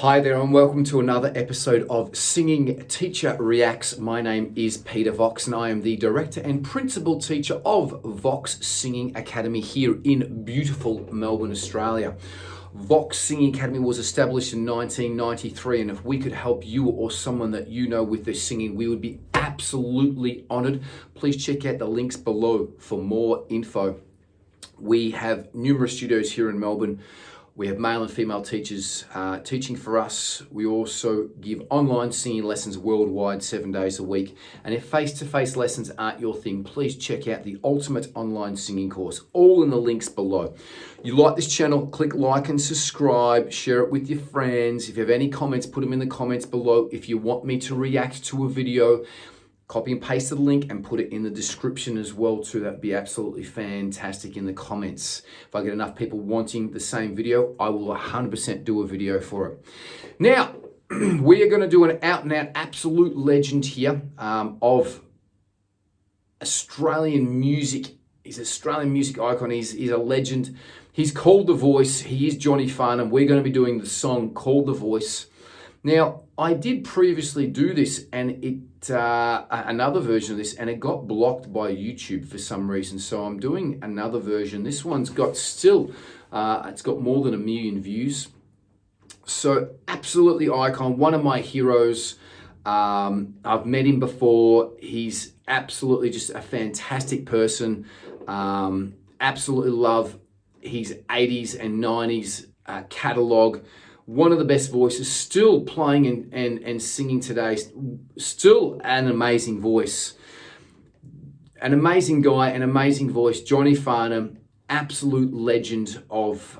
Hi there and welcome to another episode of Singing Teacher Reacts. My name is Peter Vox and I am the director and principal teacher of Vox Singing Academy here in beautiful Melbourne, Australia. Vox Singing Academy was established in 1993, and if we could help you or someone that you know with their singing, we would be absolutely honoured. Please check out the links below for more info. We have numerous studios here in Melbourne. We have male and female teachers teaching for us. We also give online singing lessons worldwide 7 days a week. And if face-to-face lessons aren't your thing, please check out the Ultimate Online Singing Course, all in the links below. You like this channel, click like and subscribe, share it with your friends. If you have any comments, put them in the comments below. If you want me to react to a video, copy and paste the link and put it in the description as well too. That'd be absolutely fantastic in the comments. If I get enough people wanting the same video, I will 100% do a video for it. Now, we are going to do an out and out absolute legend here of Australian music. He's an Australian music icon. He's a legend. He's called The Voice. He is John Farnham. We're going to be doing the song called The Voice. Now, I did previously do this and another version of this, and it got blocked by YouTube for some reason. So I'm doing another version. This one's got it's got more than 1 million views. So absolutely icon, one of my heroes. I've met him before. He's absolutely just a fantastic person. Absolutely love his 80s and 90s catalog. One of the best voices, still playing and singing today, still an amazing voice. An amazing guy, an amazing voice, Johnny Farnham, absolute legend of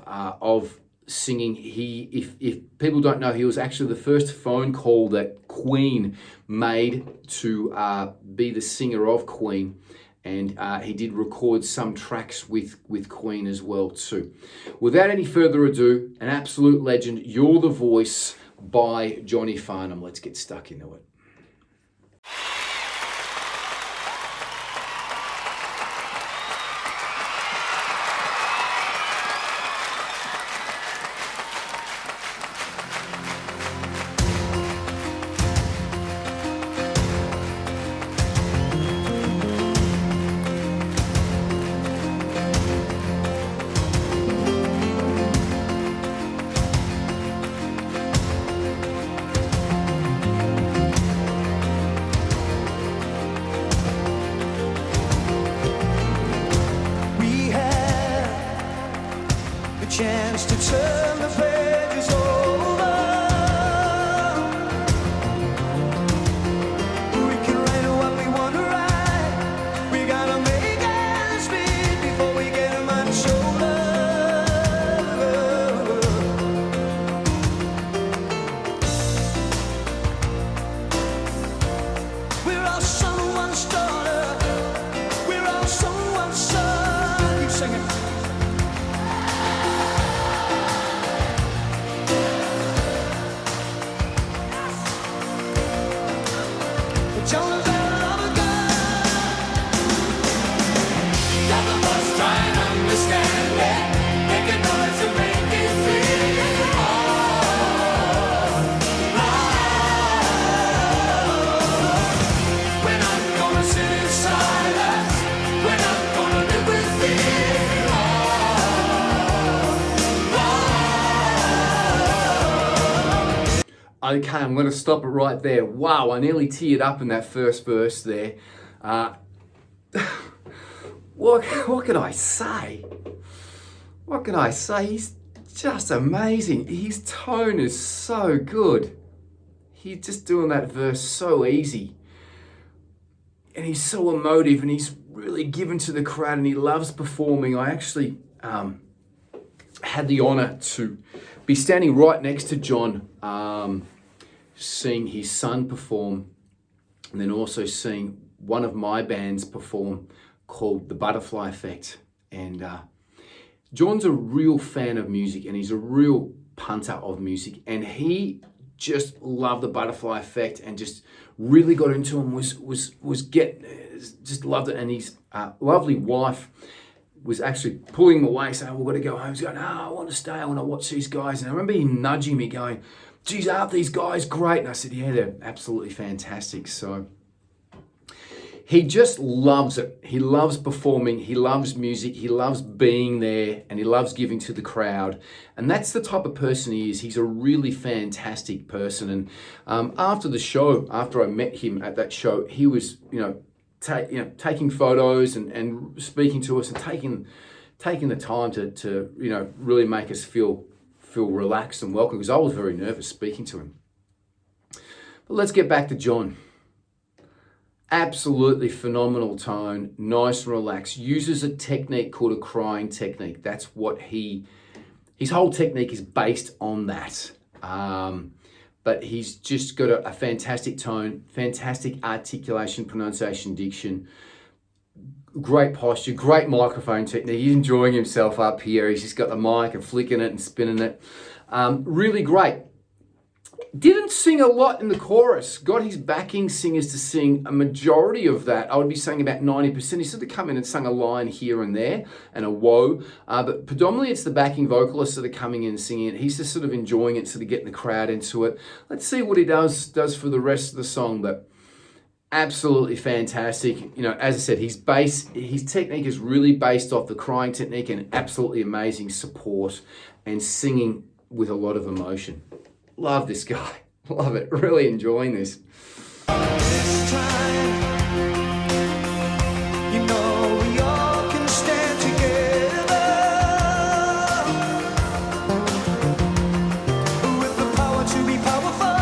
singing. If people don't know, he was actually the first phone call that Queen made to be the singer of Queen. And he did record some tracks with Queen as well too. Without any further ado, an absolute legend, You're the Voice by Johnny Farnham. Let's get stuck into it. Chance to turn the pages over. We can write what we want to write. We gotta make ends meet before we get them on the shoulder. We're all someone's daughter. We're all someone's son. Keep singing. Okay, I'm going to stop it right there. Wow, I nearly teared up in that first verse there. What can I say? What can I say? He's just amazing. His tone is so good. He's just doing that verse so easy. And he's so emotive and he's really given to the crowd and he loves performing. I actually had the honour to be standing right next to John, seeing his son perform, and then also seeing one of my bands perform called The Butterfly Effect. And John's a real fan of music and he's a real punter of music, and he just loved The Butterfly Effect and just really got into him, just loved it. And his lovely wife was actually pulling him away, saying, "We've got to go home." He's going, "No, I want to stay. I want to watch these guys." And I remember he nudging me, going, geez, aren't these guys great? And I said, yeah, they're absolutely fantastic. So he just loves it. He loves performing. He loves music. He loves being there, and he loves giving to the crowd. And that's the type of person he is. He's a really fantastic person. And after the show, after I met him at that show, he was, taking photos and speaking to us and taking the time to really make us feel relaxed and welcome, because I was very nervous speaking to him. But let's get back to John. Absolutely phenomenal tone, nice and relaxed. Uses a technique called a crying technique. That's what his whole technique is based on that. But he's just got a fantastic tone, fantastic articulation, pronunciation, diction, great posture, great microphone technique. He's enjoying himself up here. He's just got the mic and flicking it and spinning it. Really great. Didn't sing a lot in the chorus. Got his backing singers to sing a majority of that. I would be saying about 90%. He sort of come in and sung a line here and there and a whoa. But predominantly it's the backing vocalists that are coming in and singing it. He's just sort of enjoying it, sort of getting the crowd into it. Let's see what he does for the rest of the song. But absolutely fantastic. As I said, his technique is really based off the crying technique, and absolutely amazing support and singing with a lot of emotion. Love this guy. Love it. Really enjoying this. This time, we all can stand together with the power to be powerful.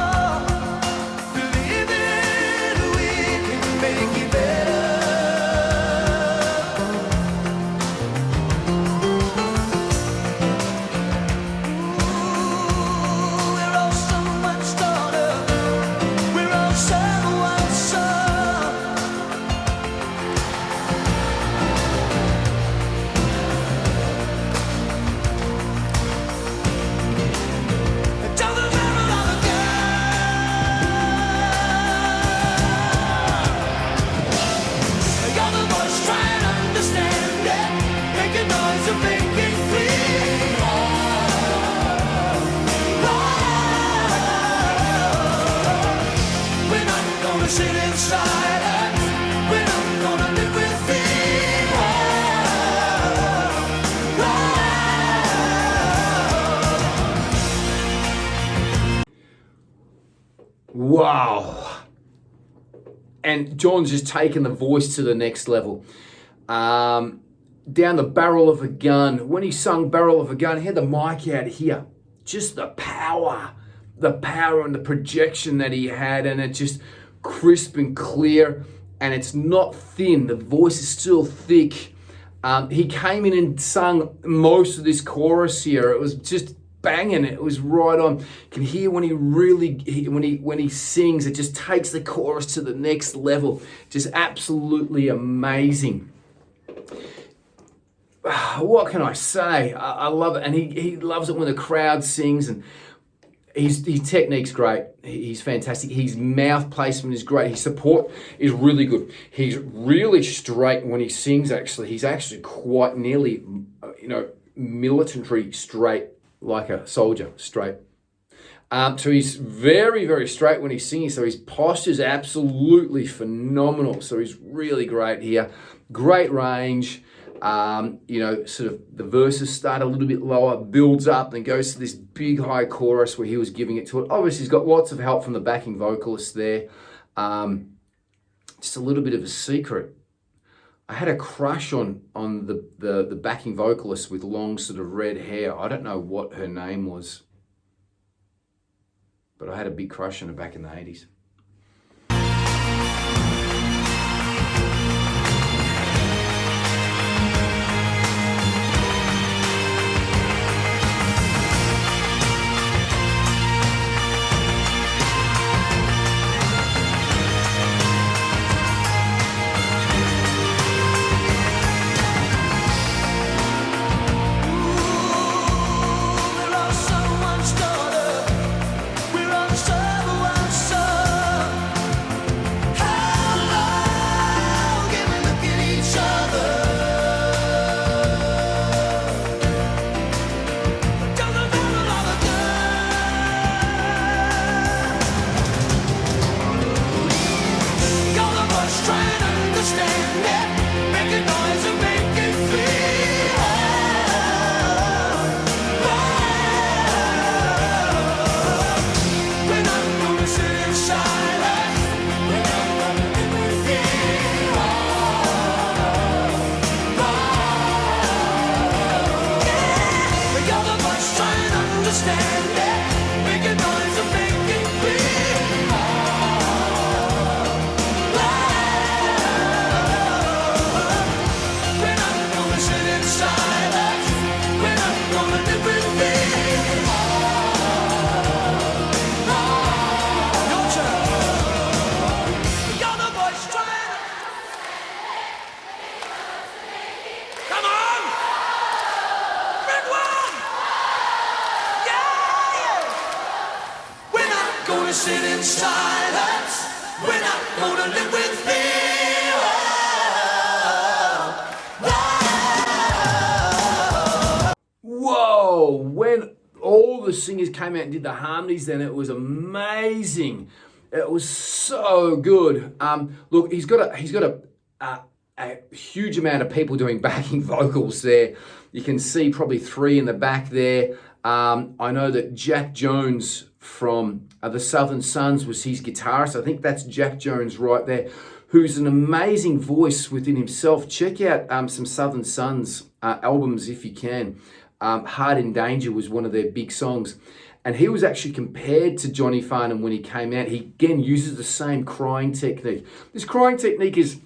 Believe it, we can make it better. We're all so much stronger. We're all so much stronger. Tell the devil all again. You're the voice, try and understand it. Make a noise and make it clear. We're not gonna sit inside it. We're not gonna live with fear. Wow. And John's just taken the voice to the next level. Down the barrel of a gun. When he sung Barrel of a Gun, he had the mic out here. Just the power and the projection that he had, and it's just crisp and clear, and it's not thin. The voice is still thick. He came in and sung most of this chorus here. It was just banging. It was right on. You can hear when he sings, it just takes the chorus to the next level. Just absolutely amazing. What can I say? I love it, and he loves it when the crowd sings, and his technique's great. He's fantastic. His mouth placement is great. His support is really good. He's really straight when he sings. Actually, he's actually quite nearly, military straight, like a soldier straight. So he's very, very straight when he's singing. So his posture's absolutely phenomenal. So he's really great here. Great range. Sort of the verses start a little bit lower, builds up, and goes to this big high chorus where he was giving it to it. Obviously, he's got lots of help from the backing vocalists there. Just a little bit of a secret. I had a crush on the backing vocalist with long sort of red hair. I don't know what her name was, but I had a big crush on her back in the 80s. We're all so much stronger. We're all so much stronger. gonna sit in silence. We're not gonna live with fear. Whoa! When all the singers came out and did the harmonies, then it was amazing. It was so good. Look, he's got a huge amount of people doing backing vocals there. You can see probably 3 in the back there. I know that Jack Jones from the Southern Sons was his guitarist. I think that's Jack Jones right there, who's an amazing voice within himself. Check out some Southern Sons albums if you can. Hard in Danger was one of their big songs. And he was actually compared to Johnny Farnham when he came out. He again uses the same crying technique. This crying technique is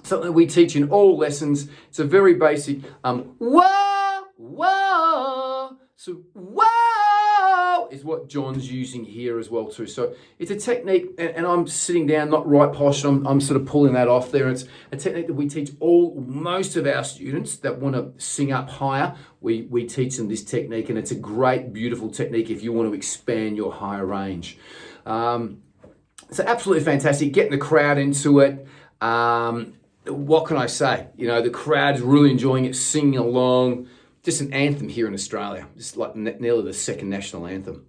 something that we teach in all lessons. It's a very basic whoa, whoa. So whoa is what John's using here as well too. So it's a technique, and I'm sitting down, not right posture. I'm sort of pulling that off there. It's a technique that we teach most of our students that want to sing up higher. We teach them this technique, and it's a great, beautiful technique if you want to expand your higher range. So absolutely fantastic. Getting the crowd into it. What can I say? You know, the crowd's really enjoying it, singing along. Just an anthem here in Australia. It's like nearly the second national anthem.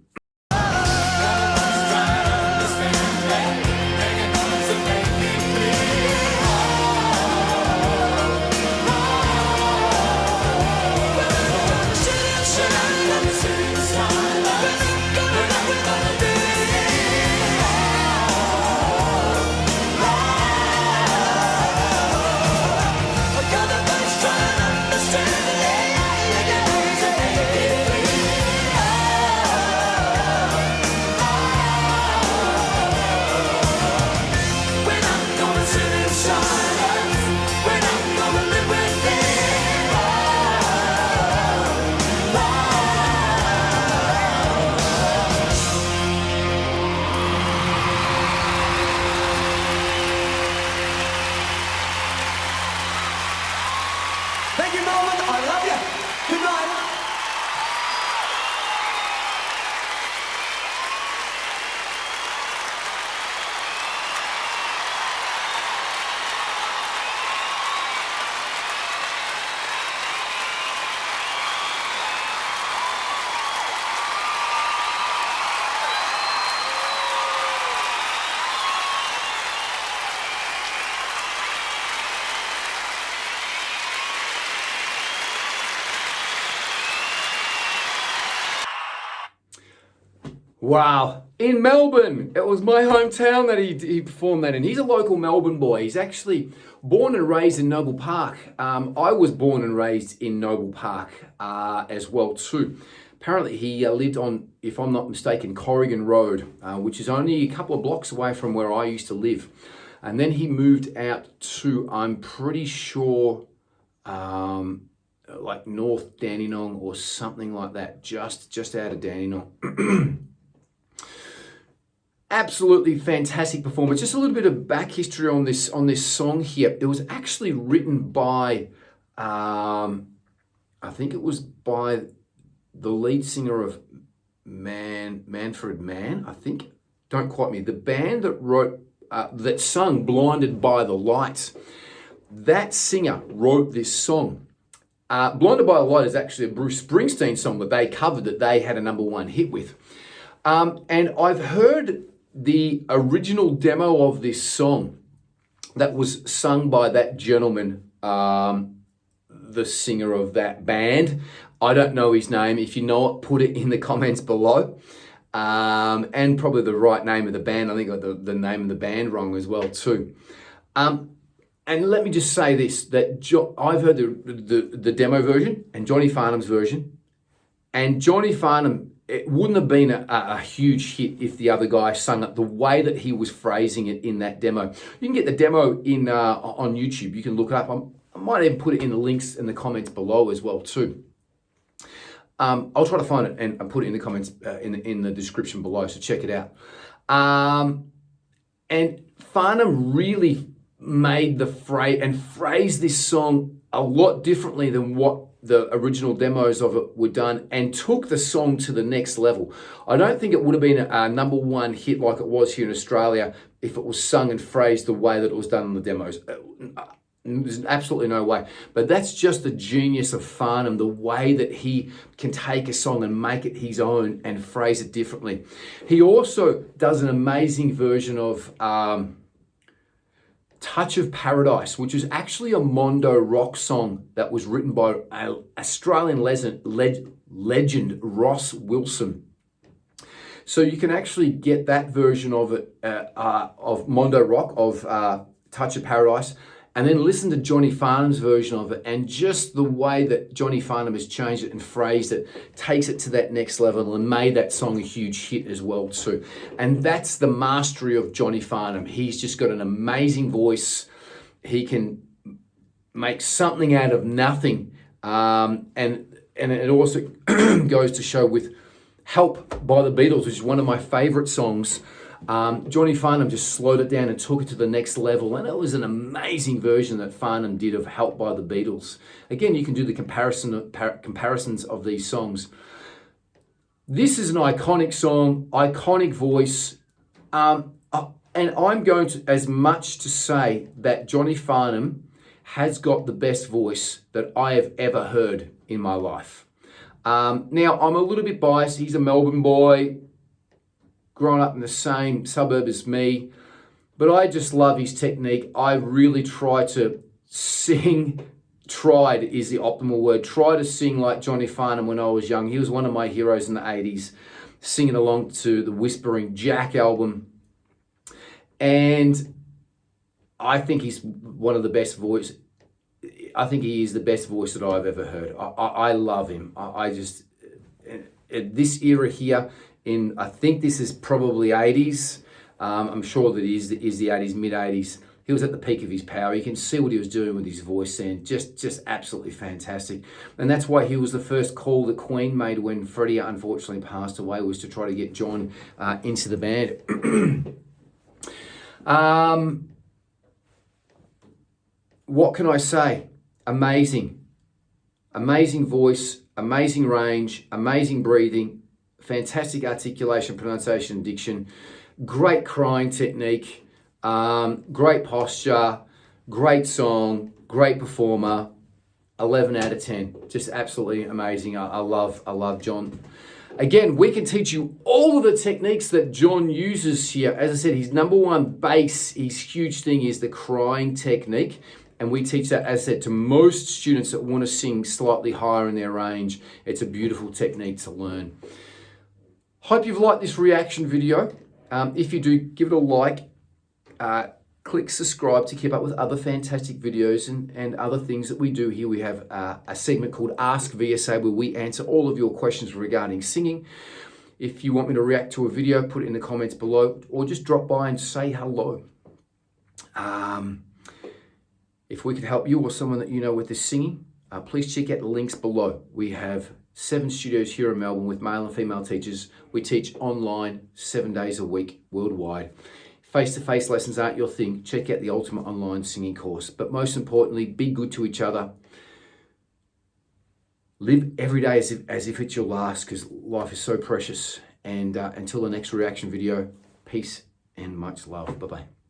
Thank you, Melbourne. I love you. Good night. Wow, in Melbourne. It was my hometown that he performed that in. He's a local Melbourne boy. He's actually born and raised in Noble Park. I was born and raised in Noble Park as well too. Apparently he lived on, if I'm not mistaken, Corrigan Road, which is only a couple of blocks away from where I used to live. And then he moved out to, I'm pretty sure, like North Dandenong or something like that, just out of Dandenong. Absolutely fantastic performance. Just a little bit of back history on this song here. It was actually written by, I think it was by the lead singer of Manfred Mann, I think. Don't quote me. The band that wrote, that sung "Blinded by the Light," that singer wrote this song. "Blinded by the Light" is actually a Bruce Springsteen song that they covered, that they had a #1 hit with. And I've heard the original demo of this song that was sung by that gentleman, the singer of that band. I don't know his name. If you know it, put it in the comments below. And probably the right name of the band. I think I got the name of the band wrong as well too. And let me just say this, that I've heard the demo version and Johnny Farnham's version. And Johnny Farnham, it wouldn't have been a huge hit if the other guy sung it the way that he was phrasing it in that demo. You can get the demo in on YouTube. You can look it up. I might even put it in the links in the comments below as well too. I'll try to find it and put it in the comments in the description below, so check it out. And Farnham really made the phrase and phrased this song a lot differently than what the original demos of it were done and took the song to the next level. I don't think it would have been a number one hit like it was here in Australia if it was sung and phrased the way that it was done in the demos. There's absolutely no way. But that's just the genius of Farnham, the way that he can take a song and make it his own and phrase it differently. He also does an amazing version of Touch of Paradise, which is actually a Mondo rock song that was written by Australian legend Ross Wilson. So you can actually get that version of it, of Mondo rock, of Touch of Paradise, and then listen to Johnny Farnham's version of it, and just the way that Johnny Farnham has changed it and phrased it takes it to that next level and made that song a huge hit as well too. And that's the mastery of Johnny Farnham. He's just got an amazing voice. He can make something out of nothing. And it also goes to show with Help by the Beatles, which is one of my favorite songs. Johnny Farnham just slowed it down and took it to the next level, and it was an amazing version that Farnham did of Help by the Beatles. Again, you can do the comparisons of these songs. This is an iconic song, iconic voice, and I'm going to as much to say that Johnny Farnham has got the best voice that I have ever heard in my life. Now, I'm a little bit biased. He's a Melbourne boy, grown up in the same suburb as me, but I just love his technique. I really try to sing, tried is the optimal word, try to sing like Johnny Farnham when I was young. He was one of my heroes in the 80s, singing along to the Whispering Jack album. And I think he's one of the best voices. I think he is the best voice that I've ever heard. I love him. I just, at this era here, I think this is probably 80s. I'm sure that it is the 80s, mid-80s. He was at the peak of his power. You can see what he was doing with his voice and just absolutely fantastic. And that's why he was the first call the Queen made when Freddie unfortunately passed away, was to try to get John into the band. What can I say? Amazing. Amazing voice, amazing range, amazing breathing, fantastic articulation, pronunciation, diction, great crying technique, great posture, great song, great performer, 11 out of 10. Just absolutely amazing. I love John. Again, we can teach you all of the techniques that John uses here. As I said, his number one base, his huge thing is the crying technique. And we teach that, as I said, to most students that want to sing slightly higher in their range. It's a beautiful technique to learn. Hope you've liked this reaction video. If you do, give it a like. Click subscribe to keep up with other fantastic videos and other things that we do here. We have a segment called Ask VSA, where we answer all of your questions regarding singing. If you want me to react to a video, put it in the comments below, or just drop by and say hello. If we could help you or someone that you know with this singing, please check out the links below. We have 7 studios here in Melbourne with male and female teachers. We teach online 7 days a week worldwide. Face-to-face lessons aren't your thing. Check out the Ultimate Online Singing Course. But most importantly, be good to each other. Live every day as if it's your last, because life is so precious. And until the next reaction video, peace and much love. Bye-bye.